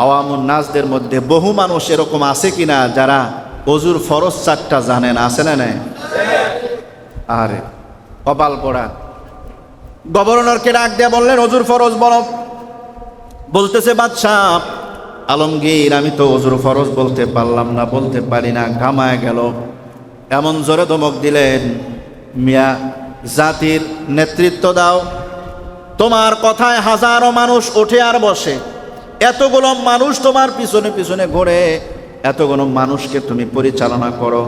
আওয়ামুন নাসদের মধ্যে বহু মানুষ এরকম আছে কিনা যারা অজুর ফরজ চারটা জানেন? আছে না নাই? আরে কপাল পোড়া। গভর্নরকে ডাক দিয়ে বললেন, অজুর ফরজ বলো। বলতেছে, বাদশাহ আলমগীর, আমি তো অজুর ফরজ বলতে পারলাম না, বলতে পারি না, ঘামায় গেল। এমন জোরে ধমক দিলেন, মিয়া জাতির নেতৃত্ব দাও, তোমার কথায় হাজারো মানুষ ওঠে আর বসে, এতগুলো মানুষ তোমার পিছনে পিছনে ঘোরে, এতগুলো মানুষকে তুমি পরিচালনা করো,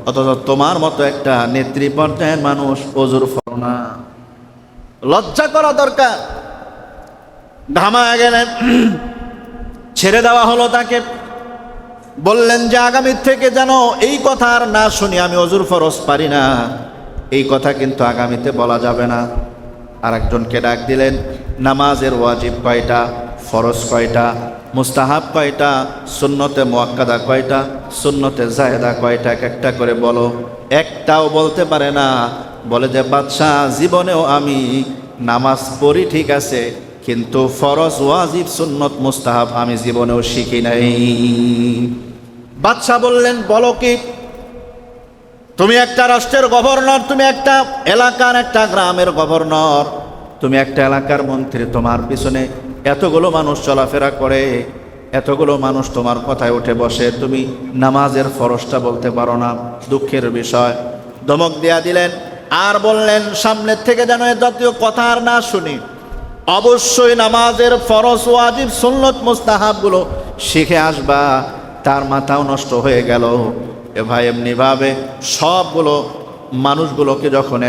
অথচ তোমার মতো একটা নেত্রী পর্যায়ের মানুষ অজুর ফরজ না। লজ্জা করা দরকার। ঘামায় গেলেন, ছেড়ে দেওয়া হলো তাকে। বললেন যে আগামী থেকে যেন এই কথা আর না শুনি, আমি অজুর ফরজ পারি না, এই কথা কিন্তু আগামীতে বলা যাবে না। আর একজনকে ডাক দিলেন, নামাজের ওয়াজিব কয়টা, ফরজ কয়টা, মুস্তাহাব কয়টা, সুন্নতে মুআক্কাদা কয়টা, সুন্নতে জায়েদা কয়টা, এক একটা করে বলো। একটাও বলতে পারে না। বলে যে, বাদশাহ জীবনেও আমি নামাজ পড়ি ঠিক আছে, কিন্তু ফরজ ওয়াজিব সুন্নত মুস্তাহাব আমি জীবনেও শিখি নাই। বাদশাহ বললেন, বলো কি? তুমি একটা রাষ্ট্রের গভর্নর, তুমি একটা এলাকার, একটা গ্রামের গভর্নর, তুমি একটা এলাকার মন্ত্রী, তোমার পিছনে এতগুলো মানুষ চলাফেরা করে, এতগুলো মানুষ তোমার কথায় উঠে বসে, তুমি নামাজের ফরজটা বলতে পারো না, দুঃখের বিষয়। ধমক দিয়া দিলেন। আর বললেন, সামনের থেকে যেন এ জাতীয় কথা আর না শুনি, অবশ্যই নামাজের ফরজ ওয়াজিব সুন্নত মুস্তাহাবগুলো শিখে আসবা। তার মাথাও নষ্ট হয়ে গেল। এ ভাই, এমনিভাবে সবগুলো মানুষগুলোকে যখন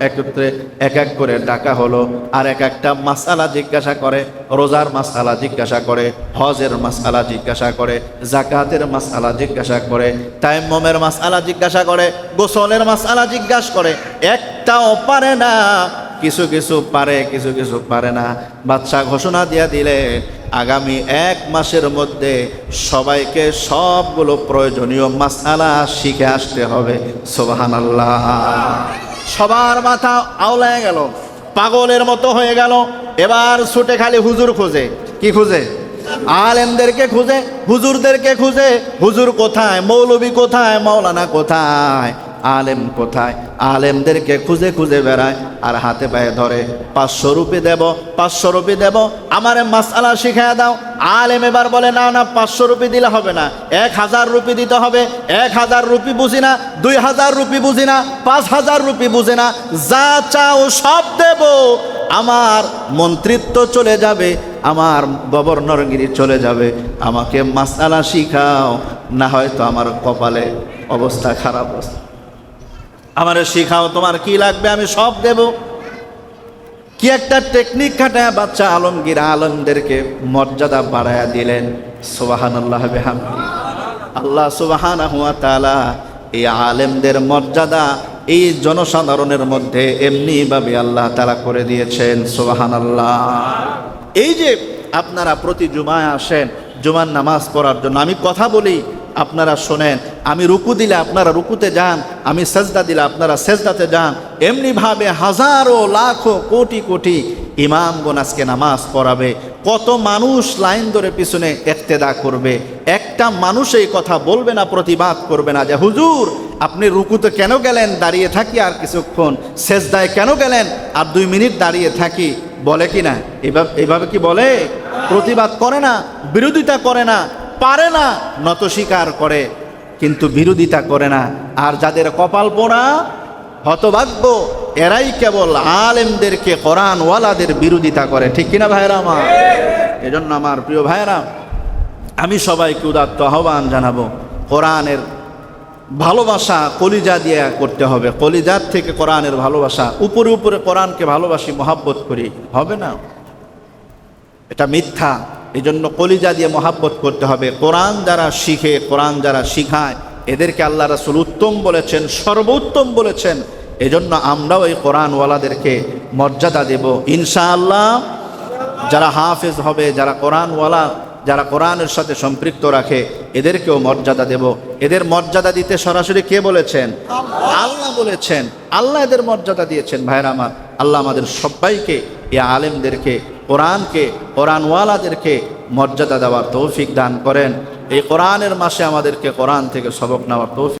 একত্রে এক এক করে ডাকা হলো, আর এক একটা মাসআলা জিজ্ঞাসা করে, রোজার মাসআলা জিজ্ঞাসা করে, হজের মাসআলা জিজ্ঞাসা করে, যাকাতের মাসআলা জিজ্ঞাসা করে, তায়াম্মুমের মাসআলা জিজ্ঞাসা করে, গোসলের মাসআলা জিজ্ঞাসা করে, একটাও পারে না। কিছু কিছু পারে, কিছু কিছু পারে না। বাদশা ঘোষণা দিয়া দিলে, আগামী 1 মাসের মধ্যে সবাইকে সবগুলো প্রয়োজনীয় মাসআলা শিখে আসতে হবে। সুবহানাল্লাহ। সবার মাথা আওলায় গেল, পাগলের মতো হয়ে গেল। এবার ছুটে খালি হুজুর খুঁজে। কি খুঁজে? আলেমদেরকে খুঁজে, হুজুরদেরকে খুঁজে। হুজুর কোথায়, মৌলবী কোথায়, মাওলানা কোথায়, আলেম কোথায়? আলেমদেরকে খুঁজে খুঁজে বেড়ায়, আর হাতে পায়ে ধরে, 500 রুপি দেব, 500 রুপি দেব, আমারে মাসআলা শিখায় দাও। আলেম এবার বলে, না না, 500 রুপি দিলে হবে না, 1000 রুপি দিতে হবে। 1000 রুপি বুঝি না, 2000 রুপি বুঝি না, 5000 রুপি বুঝি না, যা চাও সব দেব। আমার মন্ত্রিত্ব চলে যাবে, আমার গভর্নরগিরি চলে যাবে, আমাকে মাসআলা শিখাও, না হয়তো আমার কপালে অবস্থা খারাপ। আমারে শিখাও, তোমার কি লাগবে আমি সব দেব। কি একটা টেকনিক খাটায় বাচ্চা আলমগীর আলমদেরকে মর্যাদা বাড়ায়া দিলেন। সুবহানাল্লাহ বিহামদি। আল্লাহ সুবহানাহু ওয়া তাআলা এই আলেমদের মর্যাদা এই জনসাধারণের মধ্যে এমনিভাবে আল্লাহ তাআলা করে দিয়েছেন। সুবহানাল্লাহ। এই যে আপনারা প্রতি জুমায় আসেন জুমার নামাজ পড়ার জন্য, আমি কথা বলি আপনারা শোনেন, আমি রুকু দিলে আপনারা রুকুতে যান, আমি সেজদা দিলে আপনারা সেজদাতে যান, এমনিভাবে হাজারো লাখো কোটি কোটি ইমামগণ আজকে নামাজ পড়াবে, কত মানুষ লাইন ধরে পিছনে ইক্তেদা করবে, একটা মানুষ এই কথা বলবে না, প্রতিবাদ করবে না যে হুজুর আপনি রুকুতে কেন গেলেন, দাঁড়িয়ে থাকি আর কিছুক্ষণ, সেজদায় কেন গেলেন আর 2 মিনিট দাঁড়িয়ে থাকি, বলে কি না? এইভাবে কি বলে? প্রতিবাদ করে না, বিরোধিতা করে না, পারে না, নত স্বীকার করে, কিন্তু বিরোধিতা করে না। আর যাদের কপাল পোড়া, হতভাগ্য, এরাই কেবল আলেমদেরকে, কোরআনওয়ালাদের বিরোধিতা করে, ঠিক কিনা ভাইরা আমার? এজন্য আমার প্রিয় ভাইরা, আমি সবাইকে উদাত্ত আহ্বান জানাবো, কোরআনের ভালোবাসা কলিজা দিয়ে করতে হবে। কলিজার থেকে কোরআনের ভালোবাসা, উপরে উপরে কোরআনকে ভালোবাসি, মহাব্বত করি, হবে না, এটা মিথ্যা। এই জন্য কলিজা দিয়ে মহাব্বত করতে হবে। কোরআন যারা শিখে, কোরআন যারা শিখায়, এদেরকে আল্লাহ রাসূল উত্তম বলেছেন, সর্বোত্তম বলেছেন। এজন্য আমরাও এই কোরআনওয়ালাদেরকে মর্যাদা দেব ইনশাআল্লাহ। যারা হাফেজ হবে, যারা কোরআনওয়ালা, যারা কোরআনের সাথে সম্পৃক্ত রাখে, এদেরকেও মর্যাদা দেব। এদের মর্যাদা দিতে সরাসরি কে বলেছেন? আল্লাহ বলেছেন। আল্লাহ এদের মর্যাদা দিয়েছেন। ভাইরা আমার, আল্লাহ আমাদের সবাইকে, এই আলেমদেরকে, কোরআনকে, কোরআনওয়ালাদেরকে মর্যাদা দেওয়ার তৌফিক দান করেন। এই কোরআনের মাসে আমাদেরকে কোরআন থেকে সবক নেওয়ার তৌফিক